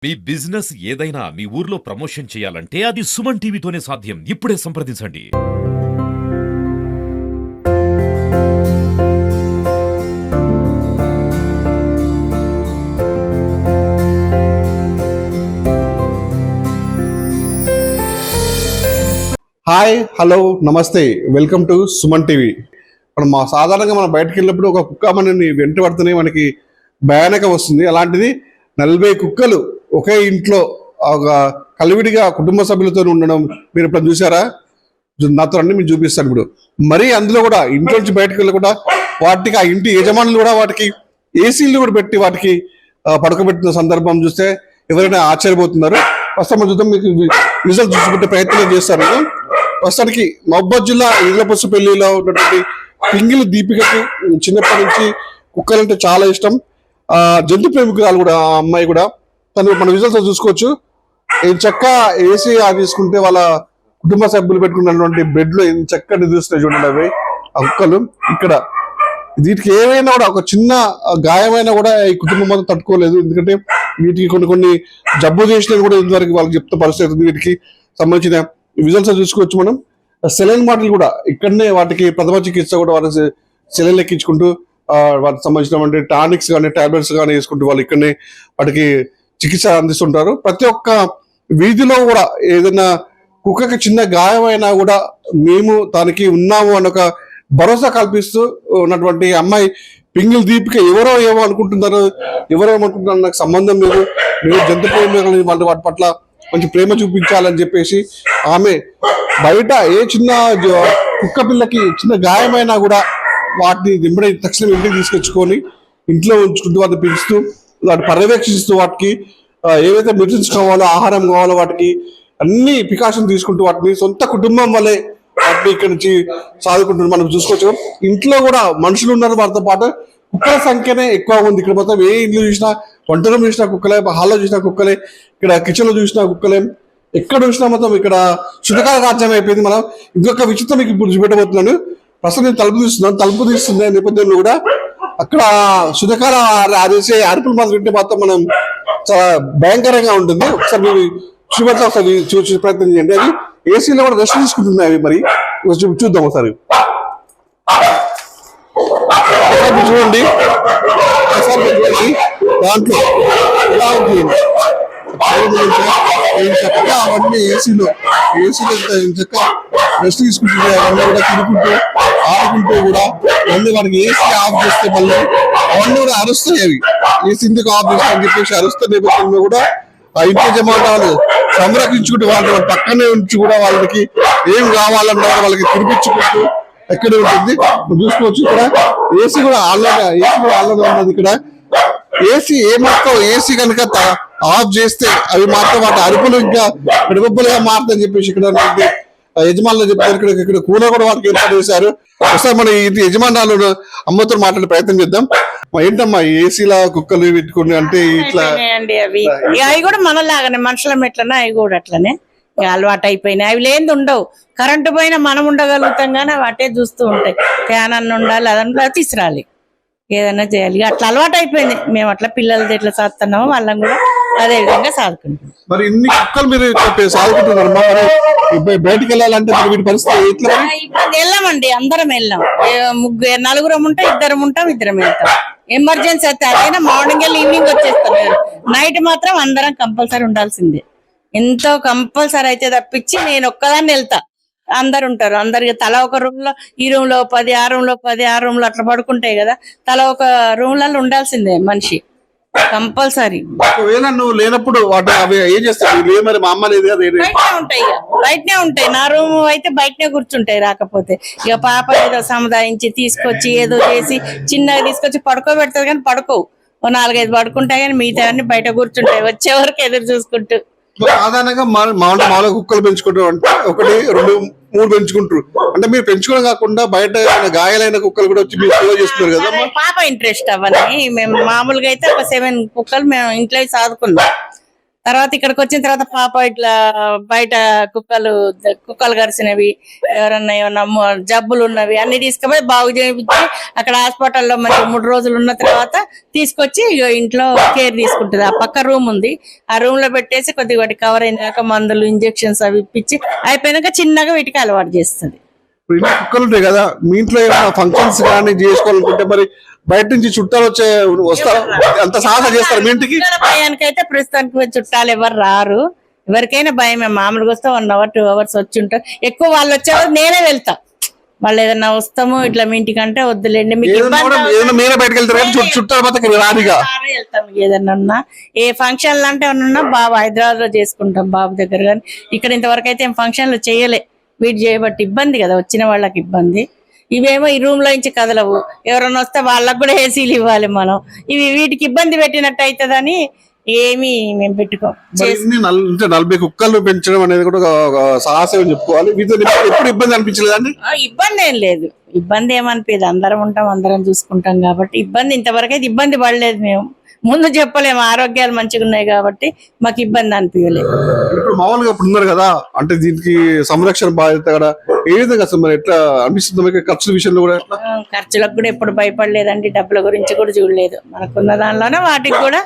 మీ business ఏదైనా మీ ఊర్లో promotion చేయాలంటే అది సుమన్ టీవీతోనే సాధ్యం. ఇప్పుడే సంప్రదించండి. హాయ్, హలో, నమస్తే, వెల్కమ్ టు సుమన్ టీవీ. మనం సాధారణంగా మనం బయటకు వెళ్ళినప్పుడు ఒక కుక్క మనని వెంట పడుతూనే మనకి భయానక వస్తుంది. అలాంటిది 40 కుక్కలు ఒకే ఇంట్లో ఒక కలివిడిగా కుటుంబ సభ్యులతో ఉండడం మీరు ఇప్పుడు చూసారా? నాతో రండి, మీకు చూపిస్తాను ఇప్పుడు. మరి అందులో కూడా ఇంట్లో నుంచి బయటకు వెళ్ళకుండా వాటికి ఆ ఇంటి యజమానులు కూడా వాటికి ఏసీలు కూడా పెట్టి వాటికి పడుకోబెట్టిన సందర్భం చూస్తే ఎవరైనా ఆశ్చర్యపోతున్నారు. ప్రస్తుతం చూద్దాం, మీకు రిజల్ట్ చూసుకుంటే ప్రయత్నం చేస్తారు. ప్రస్తుతానికి మహబూబాబాద్ జిల్లా ఈర్లపసుపల్లిలో ఉన్నటువంటి పింగిలి దీపికకు చిన్నప్పటి నుంచి కుక్కలంటే చాలా ఇష్టం. జంతు ప్రేమికురాలు కూడా ఆ అమ్మాయి కూడా. తను మన రిజల్ట్స్ చూసుకోవచ్చు. చక్క ఏసీ తీసుకుంటే వాళ్ళ కుటుంబ సభ్యులు పెట్టుకున్నటువంటి బెడ్ లో చక్కగా నిద్రిస్తున్నాయి చూడండి అవి ఆ కుక్కలు. ఇక్కడ వీటికి ఏమైనా కూడా ఒక చిన్న గాయమైనా కూడా ఈ కుటుంబం మొత్తం తట్టుకోలేదు. ఎందుకంటే వీటికి కొన్ని జబ్బు చేసినవి కూడా ఇంతవరకు వాళ్ళకి చెప్తే పరిస్థితి ఉంది. వీటికి సంబంధించిన రిజల్ట్స్ చూసుకోవచ్చు మనం. సెలైన్ మాటలు కూడా ఇక్కడనే వాటికి ప్రథమ చికిత్స కూడా వాళ్ళ సెలైన్ ఎక్కించుకుంటూ వాటికి సంబంధించిన టానిక్స్ కానీ టాబ్లెట్స్ కానీ వేసుకుంటూ వాళ్ళు ఇక్కడనే వాటికి చికిత్స అందిస్తుంటారు. ప్రతి ఒక్క వీధిలో కూడా ఏదైనా కుక్కకి చిన్న గాయమైనా కూడా మేము దానికి ఉన్నాము అని ఒక భరోసా కల్పిస్తూ ఉన్నటువంటి అమ్మాయి పింగిల్ దీపిక. ఎవరో ఏమో అనుకుంటున్నారు, ఎవరో ఏమనుకుంటున్నారు నాకు సంబంధం లేదు. మీరు జంతు ప్రేమికులని వాటి పట్ల మంచి ప్రేమ చూపించాలని చెప్పేసి ఆమె బయట ఏ చిన్న కుక్క పిల్లకి చిన్న గాయమైనా కూడా వాటిని దింపడే తక్షణం ఇంటికి తీసుకొచ్చుకొని ఇంట్లో ఉంచుకుంటూ వాటిని పెంచుతూ వాటిని పర్యవేక్షిస్తూ వాటికి ఏవైతే మెడిసిన్స్ కావాలో, ఆహారం కావాలో వాటికి అన్ని ప్రికాషన్ తీసుకుంటూ వాటిని సొంత కుటుంబం వల్లే వాటిని ఇక్కడ నుంచి సాదుకుంటున్నారు. మనం చూసుకోవచ్చు ఇంట్లో కూడా మనుషులు ఉన్నారు, వాటితో పాటు కుక్కల సంఖ్యనే ఎక్కువ ఉంది. ఇక్కడ మొత్తం ఏ ఇల్లు చూసినా, వంటలో చూసినా కుక్కలే, హాల్లో చూసినా కుక్కలే, ఇక్కడ కిచెన్ లో చూసినా కుక్కలే, ఎక్కడ చూసినా మొత్తం ఇక్కడ శునకాల రాజ్యం అయిపోయింది. మనం ఇంకొక విచిత్రం మీకు ఇప్పుడు చూపెట్టబోతున్నాను. ప్రస్తుతం నేను తలుపు తీస్తున్న నేపథ్యంలో కూడా అక్కడ శునకాల ఆదేశే అరుపులు మాత్రం వింటే మాత్రం మనం చాలా భయంకరంగా ఉంటుంది. ఒకసారి మీరు చూపెట్ట ఒకసారి చూసే ప్రయత్నం చేయండి. అది ఏసీలో కూడా రెస్ట్ తీసుకుంటున్నాయి అవి. మరి చూద్దాం ఒకసారి. చూడండి దాంట్లో ఎలా ఉంది చక్కగా అవన్నీ ఏసీలో చక్కగా రెస్ట్ తీసుకుంటున్నాయి. అవన్నీ కూడా తిరుగుకుంటూ ఆడుకుంటూ కూడా మళ్ళీ మనకి ఏసీ ఆఫ్ చేస్తే మళ్ళీ అవన్నీ కూడా అరుస్తాయి. అవి ఏసీ ఎందుకు ఆఫ్ చేస్తాయని చెప్పేసి అరుస్తున్న నేపథ్యంలో కూడా ఆ ఇంటి యజమానులు సంరక్షించుకుంటూ వాళ్ళ పక్కనే ఉంచి కూడా వాళ్ళకి ఏం కావాలన్నా వాళ్ళకి తినిపించుకుంటూ ఎక్కడ ఉంటుంది చూసుకోవచ్చు. ఇక్కడ ఏసీ కూడా ఆల్రెడీ ఉన్నది. ఇక్కడ ఏసీ ఏసీ కనుక ఆఫ్ చేస్తే అవి మాత్రం వాటి అరుపులు ఇంకా విడబొబ్బలుగా మారుతాయని చెప్పేసి ఇక్కడ యజమానులు చెప్తారు. ఇక్కడ కూర కూడా వాటికి ఏర్పాటు చేశారు. ఒకసారి మన ఇది యజమానులు అమ్మతో మాట్లాడే ప్రయత్నం చేద్దాం. ఏంటమ్మా ఏసీలా కుక్కలు పెట్టుకుని అంటే ఇట్లా అవి కూడా మనలాగానే మనుషుల మెట్లనే అవి కూడా అట్లనే అలవాటు అయిపోయినాయి. అవి లేని ఉండవు. కరెంటు పోయినా మనం ఉండగలుగుతాం కానీ వాటే చూస్తూ ఉంటాయి. ఫ్యాన్ అన్న ఉండాలి, అదన్నా తీసుకురాలి, ఏదన్నా చేయాలి. అట్లా అలవాటు అయిపోయింది. మేము అట్లా పిల్లలది ఎట్లా సాగుతున్నామో వాళ్ళని కూడా అదే విధంగా సాగుకుంటాం. మరి ఇన్ని కుక్కలు మీరు సాగుకుంటున్నారు, బయటకు వెళ్ళాలంటే వీటి పరిస్థితి ఎట్లా? వెళ్ళామండి, అందరం వెళ్ళాం. నలుగురం ఉంటాం, ఇద్దరం వెళ్తాం. ఎమర్జెన్సీ అయితే అదైనా మార్నింగ్ వెళ్ళి ఈవినింగ్ వచ్చేస్తాం. నైట్ మాత్రం అందరం కంపల్సరీ ఉండాల్సిందే. ఎంతో కంపల్సరీ అయితే తప్పించి నేను ఒక్కదాన్ని వెళ్తా. అందరు ఉంటారు, అందరికి తల ఒక రూమ్ లో, ఈ రూమ్ లో 10, ఆ రూమ్ లో 10, ఆ రూమ్ లో అట్లా పడుకుంటాయి కదా. తల ఒక రూమ్ లలో ఉండాల్సిందే మనిషి కంపల్సరీ. ఒకవేళ నువ్వు లేనప్పుడు వాటి అవి ఏం చేస్తావు? మరి మా అమ్మ లేదు కదా, బయటనే ఉంటాయి. నా రూమ్ అయితే బయటనే కూర్చుంటాయి. రాకపోతే ఇక పాప ఏదో సముదాయించి తీసుకొచ్చి ఏదో చేసి చిన్నగా తీసుకొచ్చి పడుకోబెడతారు కానీ పడుకోవు. 4-5 పడుకుంటాయి కానీ మిగతా అన్ని బయట కూర్చుంటాయి వచ్చే వరకు ఎదురు చూసుకుంటూ. సాధారణంగా మామూలుగా కుక్కలు పెంచుకుంటారు అంటే 1, 2, 3 పెంచుకుంటారు. అంటే మీరు పెంచుకోవడం కాకుండా బయట గాయాలైన కుక్కలు కూడా వచ్చి మీరు సేవ చేస్తున్నారు కదా. పాప ఇంట్రెస్ట్ అవ్వని మేము మామూలుగా అయితే ఒక 7 కుక్కలు మేము ఇంట్లో సాదుకున్నాం. తర్వాత ఇక్కడికి వచ్చిన తర్వాత పాప ఇట్లా బయట కుక్కలు కరిసినవి, ఎవరన్నా ఏమన్నా జబ్బులు ఉన్నవి అన్ని తీసుకుపోయి బాగు చేయించి అక్కడ హాస్పిటల్లో మంచి 3 రోజులు ఉన్న తర్వాత తీసుకొచ్చి ఇగో ఇంట్లో కేర్ తీసుకుంటుంది. ఆ పక్క రూమ్ ఉంది, ఆ రూమ్ లో పెట్టేసి కొద్దిగా వాటి కవర్ అయినాక మందులు ఇంజెక్షన్స్ అవి ఇప్పించి అయిపోయినాక చిన్నగా వీటికి అలవాటు చేస్తుంది. ఇప్పుడు ఇన్ని కుక్కలు ఉంటాయి కదా, మీ ఇంట్లో ఏమైనా ఫంక్షన్స్ కానీ చేసుకోవాలనుకుంటే మరి బయట నుంచి చుట్టాలు వస్తారు, అంత సాహసం చేస్తారు మీ ఇంటికి? భయానికైతే ప్రస్తుతానికి చుట్టాలు ఎవరు రారు, ఎవరికైనా భయమే. మామూలుగా వస్తే 1 hour 2 hours వచ్చి ఉంటారు. ఎక్కువ వాళ్ళు వచ్చేవారు నేనే వెళ్తా. వాళ్ళు ఏదన్నా వస్తాము ఇట్లా మీ ఇంటికి అంటే వద్దులేండి మీకు మీరే బయటకు వెళ్తారు కానీ చుట్టాలు బతక రానిగా వెళ్తాం. ఏదన్నా ఉన్నా ఏ ఫంక్షన్లు అంటే ఉన్నా బాబు హైదరాబాద్ లో చేసుకుంటాం బాబు దగ్గర, కానీ ఇక్కడ ఇంతవరకు అయితే ఏం ఫంక్షన్లు చేయలే. వీటి చేయబట్టి ఇబ్బంది కదా, వచ్చిన వాళ్ళకి ఇబ్బంది. ఇవేమో ఈ రూమ్ లో నుంచి కదలవు, ఎవరన్నా వస్తే వాళ్ళకు కూడా ఏసీలు ఇవ్వాలి మనం. వీటికి ఇబ్బంది పెట్టినట్టు అవుతుందని ఏమి మేము పెట్టుకోం. 40 కుక్కలు పెంచడం అనేది కూడా ఒక సాహసం చెప్పుకోవాలి. వీటితో ఎప్పుడు ఇబ్బంది అనిపించలేదండి? ఇబ్బంది ఏం లేదు, ఇబ్బంది ఏమనిపించదు. అందరం ఉంటాం, అందరం చూసుకుంటాం కాబట్టి ఇబ్బంది ఇంతవరకు అయితే ఇబ్బంది పడలేదు. మేము ముందు చెప్పలేము, ఆరోగ్యాలు మంచిగా ఉన్నాయి కాబట్టి మాకు ఇబ్బంది అనిపించలేదు. ఇప్పుడు మామూలుగా ఇప్పుడు ఉన్నారు కదా, అంటే దీనికి సంరక్షణ బాధ్యత కదా, ఏ విధంగా అసలు మరి ఎట్లా అనిపిస్తుంది మీకు? ఖర్చుల విషయంలో కూడా ఖర్చులకు కూడా ఎప్పుడు భయపడలేదండి, డబ్బుల గురించి కూడా చూడలేదు. మనకున్న దానిలోనే వాటికి కూడా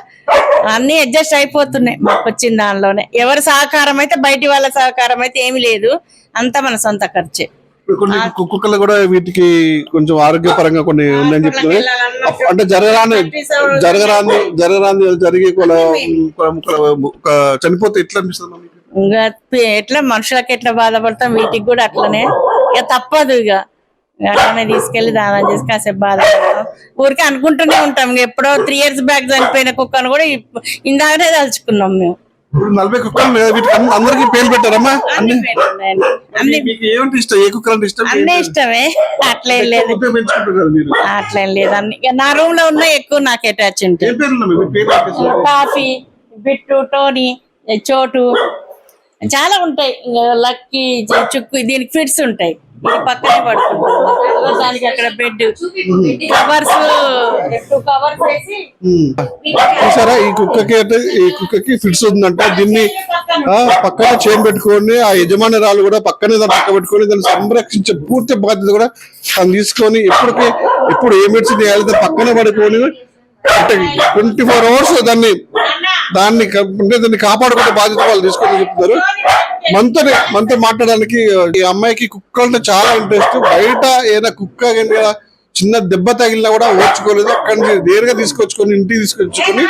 అన్ని అడ్జస్ట్ అయిపోతున్నాయి. మాకు వచ్చిన దానిలోనే ఎవరి సహకారం అయితే, బయటి వాళ్ళ సహకారం అయితే ఏమి లేదు, అంతా మన సొంత ఖర్చే. కొన్ని కుక్కలు కూడా వీటికి కొంచెం ఆరోగ్యపరంగా కొన్ని ఉందని చెప్తున్నారు. అంటే జరిగి చనిపోతే ఎట్లా అనిపిస్తుంది? ఇంకా ఎట్లా మనుషులకి ఎట్లా బాధపడతాం, వీటికి కూడా అట్లనే. ఇక తప్పదు, ఇక అట్లనే తీసుకెళ్లి దానం చేసి కాసేపు బాధపడతాం. ఊరికే అనుకుంటూనే ఉంటాం. ఎప్పుడో 3 years బ్యాక్ చనిపోయిన కుక్కను కూడా ఇందాకనే తలుచుకున్నాం మేము. 40 కుక్కలు వీటికి అందరికి పేర్లు పెట్టారమ్మా? ఏమంటే ఇష్టం, ఏ కుక్కలు అంటే ఇష్టం? అన్నీ ఇష్టమే, అట్లేం లేదు. అట్లేం లేదు, అన్ని నా రూమ్ లో ఉన్న ఎక్కువ నాకు అటాచ్ ఉంటాయి. కాఫీ, బిట్టు, టోనీ, చోటు చాలా ఉంటాయి. లక్కీ, చుక్కు, దీనికి ఫిట్స్ ఉంటాయి. ఇది పక్కనే పడుకుంటాం. దానికి అక్కడ బెడ్ కవర్స్, 2 covers వేసి. చూసారా, ఈ కుక్కకి ఫిట్స్ ఉందంట. దీన్ని పక్కన చైన్ పెట్టుకొని ఆ యజమానురాలు కూడా పక్కనే దాన్ని పక్క పెట్టుకొని దాన్ని సంరక్షించే పూర్తి బాధ్యత కూడా తను తీసుకొని ఎప్పుడు ఏ మెడిసిన్ వేయాలి పక్కనే పడుకొని అంటే 24 hours దాన్ని కాపాడుకునే బాధ్యత వాళ్ళు తీసుకొని చెప్తున్నారు. మనతో మాట్లాడడానికి ఈ అమ్మాయికి కుక్కలంటే చాలా ఇంట్రెస్ట్. బయట ఏదైనా కుక్క చిన్న దెబ్బ తగిలినా కూడా ఓర్చుకోలేదు. అక్కడి నుంచి నేరుగా తీసుకొచ్చుకొని ఇంటికి తీసుకొచ్చుకొని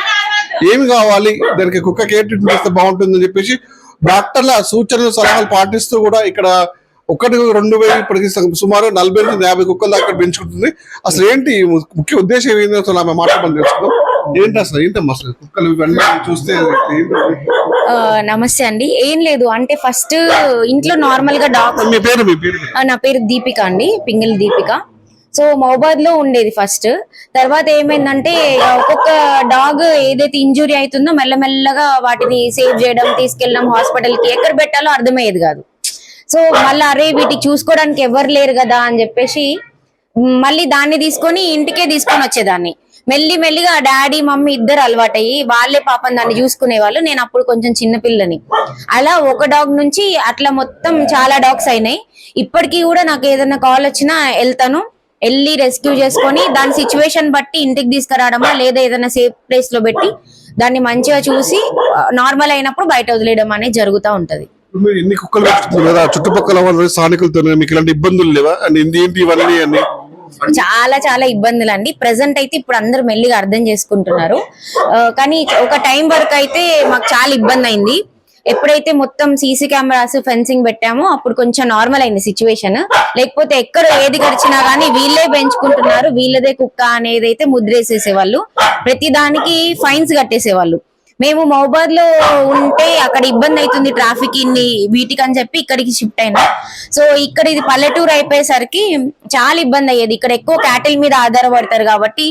ఏమి కావాలి దానికి కుక్కకి ఏ ట్రీట్మెంట్ చేస్తే బాగుంటుందని చెప్పేసి డాక్టర్ల సూచనలు సలహాలు పాటిస్తూ కూడా ఇక్కడ 1-2 వేలు ఇప్పటికి సుమారు 40-50 కుక్కలు దాకా పెంచుకుంటుంది. అసలు ఏంటి ముఖ్య ఉద్దేశం ఏంటి అసలు ఆమె మాట్లాడమని తెలుసుకుందాం. ఏంటి అసలు కుక్కలు ఇవన్నీ చూస్తే? నమస్తే అండి. ఏం లేదు, అంటే ఫస్ట్ ఇంట్లో నార్మల్ గా డాగ్. మీ పేరు? నా పేరు దీపిక అండి, పింగళి దీపిక. సో మహబాద్ లో ఉండేది ఫస్ట్. తర్వాత ఏమైందంటే ఒక్కొక్క డాగ్ ఏదైతే ఇంజురీ అవుతుందో మెల్లమెల్లగా వాటిని సేవ్ చేయడం, తీసుకెళ్ళడం హాస్పిటల్ కి, ఎక్కడ పెట్టాలో అర్థమయ్యేది కాదు. సో మళ్ళీ అరే వీటికి చూసుకోవడానికి ఎవరు లేరు కదా అని చెప్పేసి మళ్ళీ దాన్ని తీసుకొని ఇంటికే తీసుకొని వచ్చేదాన్ని. మెల్లిగా డాడీ మమ్మీ ఇద్దరు అలవాటయ్యి వాళ్ళే పాపం దాన్ని చూసుకునే వాళ్ళు. నేను అప్పుడు కొంచెం చిన్నపిల్లని. అలా ఒక డాగ్ నుంచి అట్లా మొత్తం చాలా డాగ్స్ అయినాయి. ఇప్పటికీ కూడా నాకు ఏదైనా కాల్ వచ్చినా వెళ్తాను, వెళ్ళి రెస్క్యూ చేసుకొని దాని సిచ్యువేషన్ బట్టి ఇంటికి తీసుకురావడమా, లేదా ఏదైనా సేఫ్ ప్లేస్ లో పెట్టి దాన్ని మంచిగా చూసి నార్మల్ అయినప్పుడు బయట వదిలేయడం అనేది జరుగుతూ ఉంటది. మీరు ఎన్ని కుక్కలు పెట్టుకుంటారు కదా, చుట్టుపక్కల వాళ్ళ స్థానికులతో మీకు ఇలాంటి ఇబ్బందులు లేవా? ఏంటి ఇవన్నీ అన్ని? చాలా ఇబ్బందులు అండి. ప్రెసెంట్ అయితే ఇప్పుడు అందరూ మెల్లిగా అర్థం చేసుకుంటున్నారు, కానీ ఒక టైం వరకు అయితే మాకు చాలా ఇబ్బంది అయింది. ఎప్పుడైతే మొత్తం సీసీ కెమెరాస్ ఫెన్సింగ్ పెట్టామో అప్పుడు కొంచెం నార్మల్ అయింది సిచ్యువేషన్. లేకపోతే ఎక్కడ ఏది గడిచినా గానీ వీళ్ళే పెంచుకుంటున్నారు, వీళ్ళదే కుక్క అనేది అయితే ముద్రేసేసేవాళ్ళు, ప్రతి దానికి ఫైన్స్ కట్టేసేవాళ్ళు. మేము మహబాద్ లో ఉంటే అక్కడ ఇబ్బంది అవుతుంది ట్రాఫిక్ వీటికి అని చెప్పి ఇక్కడికి షిఫ్ట్ అయినా. సో ఇక్కడ ఇది పల్లెటూరు అయిపోయేసరికి చాలా ఇబ్బంది అయ్యేది. ఇక్కడ ఎక్కువ క్యాటిల్ మీద ఆధారపడతారు కాబట్టి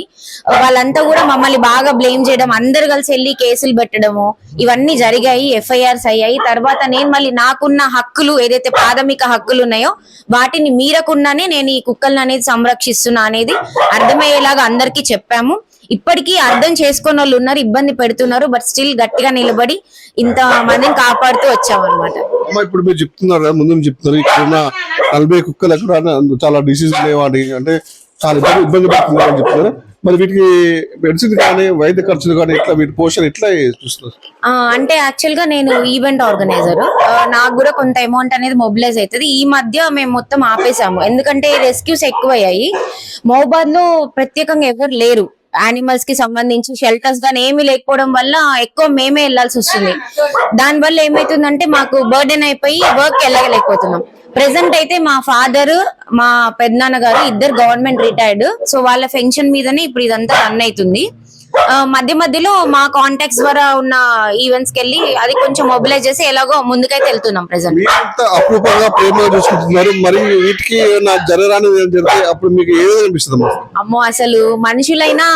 వాళ్ళంతా కూడా మమ్మల్ని బాగా బ్లేమ్ చేయడం, అందరు కలిసి వెళ్ళి కేసులు పెట్టడము ఇవన్నీ జరిగాయి, ఎఫ్ఐఆర్స్ అయ్యాయి. తర్వాత నేను మళ్ళీ నాకున్న హక్కులు ఏదైతే ప్రాథమిక హక్కులు ఉన్నాయో వాటిని మీరకుండానే నేను ఈ కుక్కలను అనేది సంరక్షిస్తున్నా అనేది అర్థమయ్యేలాగా అందరికీ చెప్పాము. ఇప్పటికీ అర్థం చేసుకున్న వాళ్ళు ఉన్నారు, ఇబ్బంది పెడుతున్నారు, బట్ స్టిల్ గట్టిగా నిలబడి ఇంత మందిని కాపాడుతూ వచ్చామన్నమాట. అమ్మ ఇప్పుడు మీరు చెప్తున్నారు కదా, ముందు చెప్తున్నారు ఇక్కడున్న 40 కుక్కలు కూడా చాలా డిసీజ్ లేవని, అంటే చాలా ఇబ్బంది పడుతున్నారు అని చెప్తున్నారు. మరి వీటికి మెడిసిన్ కానీ వైద్య ఖర్చులు కానీ ఇట్లా వీటి పోషణ ఎట్లా చూస్తున్నారు? అంటే యాక్చువల్ గా నేను ఈవెంట్ ఆర్గనైజర్, నాకు కూడా కొంత అమౌంట్ అనేది మొబిలైజ్ అవుతుంది. ఈ మధ్య మేము మొత్తం ఆపేసాము, ఎందుకంటే రెస్క్యూస్ ఎక్కువయ్యాయి. మహబూబాద్ లో ప్రత్యేకంగా ఎవరు లేరు, యానిమల్స్ కి సంబంధించి షెల్టర్స్ గానీ ఏమీ లేకపోవడం వల్ల ఎక్కువ మేమే వెళ్లాల్సి వస్తుంది. దాని వల్ల ఏమైతుందంటే మాకు బర్డెన్ అయిపోయి వర్క్ వెళ్ళలేకపోతున్నాం. ప్రెసెంట్ అయితే మా ఫాదర్, మా పెద్దనాన్న గారు ఇద్దరు గవర్నమెంట్ రిటైర్డ్, సో వాళ్ళ పెన్షన్ మీదనే ఇప్పుడు ఇదంతా రన్ అవుతుంది. మధ్య మధ్యలో మా కాంటాక్ట్స్ ద్వారా ఉన్న ఈవెంట్స్ కి వెళ్ళి అది కొంచెం మొబిలైజ్ చేసి ఎలాగో ముందుకైతే వెళ్తున్నాం. ప్రెసెంట్ అపురూపంగా ప్రేమగా చూసుకుంటున్నారు, మరి వీటికి జరగరాని జరిగితే అప్పుడు మీకు ఏదో అనిపిస్తుంది? అమ్మో, అసలు మనుషులైనా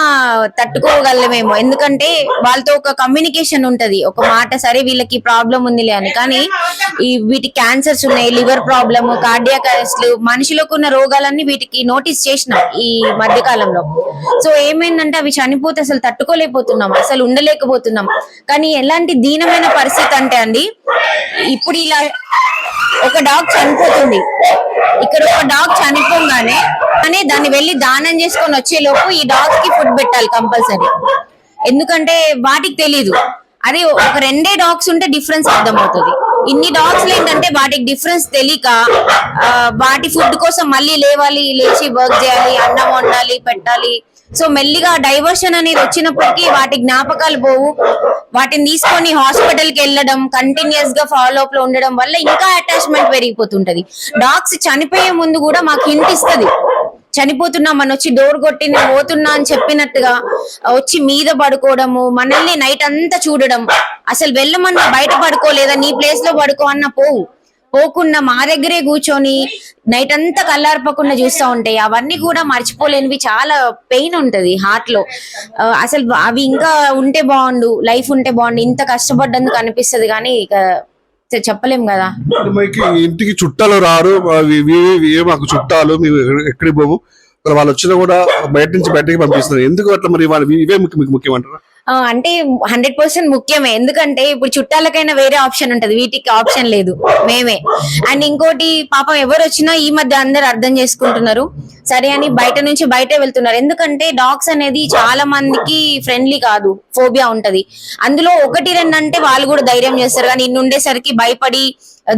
తట్టుకోగలమేమో, ఎందుకంటే వాళ్ళతో ఒక కమ్యూనికేషన్ ఉంటది, ఒక మాట సరే వీళ్ళకి ప్రాబ్లం ఉందిలే అని. కానీ ఈ వీటి క్యాన్సర్స్ ఉన్నాయి, లివర్ ప్రాబ్లమ్, కార్డియాక్ అరెస్ట్లు, మనుషులకు ఉన్న రోగాలన్నీ వీటికి నోటీస్ చేసినాం ఈ మధ్య కాలంలో. సో ఏమైందంటే అవి చనిపోతే అసలు తట్టుకోలేకపోతున్నాం, అసలు ఉండలేకపోతున్నాం. కానీ ఎలాంటి దీనమైన పరిస్థితి అంటే అండి, ఇప్పుడు ఇలా ఒక డాగ్ చనిపోతుంది, ఇక్కడ ఒక డాగ్ చనిపోగానే కానీ దాన్ని వెళ్ళి దానం చేసుకొని వచ్చే లోపు ఈ డాగ్స్ కి ఫుడ్ పెట్టాలి కంపల్సరీ, ఎందుకంటే వాటికి తెలీదు. అదే ఒక 2 డాగ్స్ ఉంటే డిఫరెన్స్ అర్థమవుతుంది. ఇన్ని డాగ్స్ ఏంటంటే వాటికి డిఫరెన్స్ తెలియక వాటి ఫుడ్ కోసం మళ్ళీ లేవాలి, లేచి వర్క్ చేయాలి, అన్నం వండాలి, పెట్టాలి. సో మెల్లిగా డైవర్షన్ అనేది వచ్చినప్పటికీ వాటి జ్ఞాపకాలు పోవు. వాటిని తీసుకొని హాస్పిటల్ కి వెళ్ళడం, కంటిన్యూస్ గా ఫాలో అప్ లో ఉండడం వల్ల ఇంకా అటాచ్మెంట్ పెరిగిపోతుంటది. డాగ్స్ చనిపోయే ముందు కూడా మాకు హింట్ ఇస్తుంది, చనిపోతున్నాం అని వచ్చి డోర్ కొట్టి నేను పోతున్నా అని చెప్పినట్టుగా వచ్చి మీద పడుకోవడము, మనల్ని నైట్ అంతా చూడడం. అసలు వెళ్ళమన్నా బయట పడుకోలేదా, నీ ప్లేస్ లో పడుకో అన్న పోకుండా మా దగ్గరే కూర్చొని నైట్ అంతా కళ్ళార్పకుండా చూస్తూ ఉంటాయి. అవన్నీ కూడా మర్చిపోలేనివి, చాలా పెయిన్ ఉంటది హార్ట్ లో. అసలు అవి ఇంకా ఉంటే బాగుండు, లైఫ్ ఉంటే బాగుండు, ఇంత కష్టపడ్డందుకు అనిపిస్తుంది. కానీ ఇక చెప్పలేం కదా. ఇంటికి చుట్టాలు రారు, మాకు చుట్టాలు మేము ఎక్కడికి పోము, వాళ్ళు వచ్చినా కూడా బయటికి పంపిస్తారు. ఎందుకు అట్లా? మరి వాళ్ళు ఇవే మీకు ముఖ్యమంటారా? అంటే 100% ముఖ్యమే, ఎందుకంటే ఇప్పుడు చుట్టాలకైనా వేరే ఆప్షన్ ఉంటది, వీటికి ఆప్షన్ లేదు, మేమే. అండ్ ఇంకోటి, పాపం ఎవరు వచ్చినా ఈ మధ్య అందరు అర్థం చేసుకుంటున్నారు సరే అని బయట నుంచి బయటే వెళ్తున్నారు. ఎందుకంటే డాగ్స్ అనేది చాలా మందికి ఫ్రెండ్లీ కాదు, ఫోబియా ఉంటది. అందులో 1-2 అంటే వాళ్ళు కూడా ధైర్యం చేస్తారు, కానీ ఇన్ని ఉండేసరికి భయపడి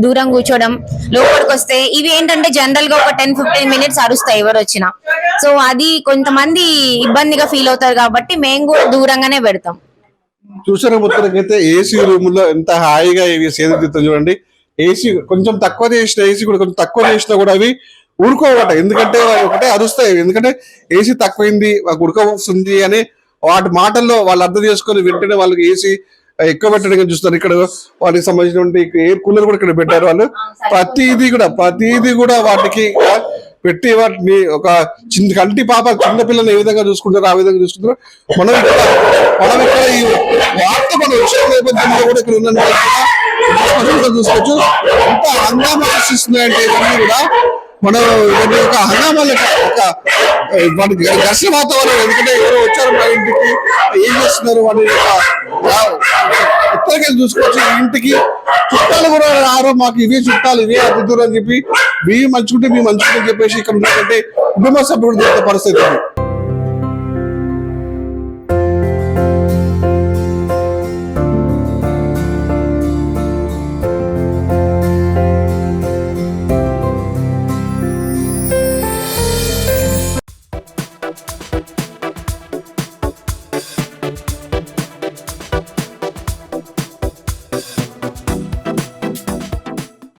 దూరం కూర్చోడం, లోపలికి వస్తే ఇవి ఏంటంటే జనరల్ గా ఒక 10-15 మినిట్స్ అరుస్తాయి ఎవరు వచ్చినా. సో అది కొంతమంది ఇబ్బందిగా ఫీల్ అవుతారు కాబట్టి మేము కూడా దూరంగానే పెడతాం. చూసారా మొత్తానికైతే ఏసీ రూమ్ లో ఎంత హాయిగా ఇవి సేదతీస్తాం చూడండి. ఏసీ కొంచెం తక్కువ చేసిన, ఏసీ కూడా కొంచెం తక్కువ చేసినా కూడా అవి ఊరుకోవట, ఎందుకంటే ఒకటే అరుస్తాయి. ఎందుకంటే ఏసీ తక్కువైంది, మాకు ఉడకవస్తుంది అని వాటి మాటల్లో వాళ్ళు అర్థం చేసుకొని వెంటనే వాళ్ళకి ఏసీ ఎక్కువ పెట్టడం చూస్తారు. ఇక్కడ వాటికి సంబంధించినటువంటి ఎయిర్ కూలర్ కూడా ఇక్కడ పెట్టారు వాళ్ళు. ప్రతిదీ కూడా వాటికి పెట్టి వాటిని ఒక కంటి పాప చిన్న పిల్లలు ఏ విధంగా చూసుకుంటారో ఆ విధంగా చూసుకుంటారు. మనం ఇక్కడ ఈ వార్త మన విషయం నేపథ్యంలో కూడా ఇక్కడ ఉన్న చూసుకోవచ్చు. ఎంత హంగామా సృష్టిస్తున్నాయంటే ఇవన్నీ కూడా మనం ఒక హంగామాలు వాటికి ఘర్షణ వాతావరణం. ఎందుకంటే ఎవరో వచ్చారు మా ఇంటికి, ఏం చేస్తున్నారు వాటి ఉత్తరకెళ్ళి చూసుకోవచ్చు. ఇంటికి చుట్టాలు కూడా రారు, మాకు ఇవే చుట్టాలు, ఇవే అతిథులు అని చెప్పి మీ మంచుకుంటే చెప్పేసి ఇక్కడ ఉన్నటువంటి కుటుంబ సభ్యుడు పరిస్థితి.